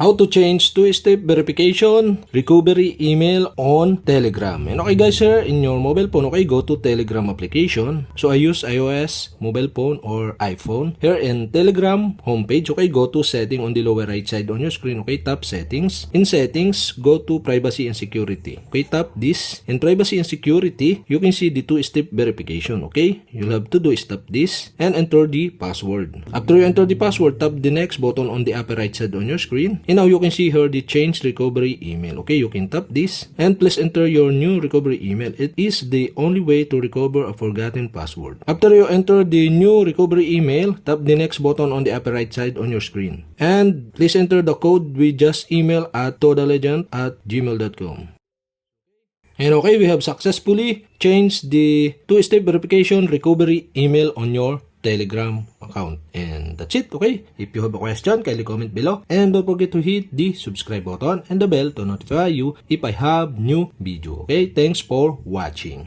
How to change two-step verification recovery email on Telegram. And okay guys, here in your mobile phone, okay, go to Telegram application. So I use iOS, mobile phone or iPhone. Here in Telegram homepage, okay, go to setting on the lower right side on your screen. Okay, tap settings. In settings, go to privacy and security. Okay, tap this. In privacy and security, you can see the two-step verification. Okay, you'll have to do is tap this and enter the password. After you enter the password, tap the next button on the upper right side on your screen. And now you can see here the change recovery email. Okay, you can tap this and please enter your new recovery email. It is the only way to recover a forgotten password. After you enter the new recovery email, tap the next button on the upper right side on your screen. And please enter the code we just emailed at todalegend@gmail.com. And okay, we have successfully changed the two-step verification recovery email on your Telegram account. And that's it, okay? If you have a question, kindly comment below. And don't forget to hit the subscribe button and the bell to notify you if I have new video. Okay, thanks for watching.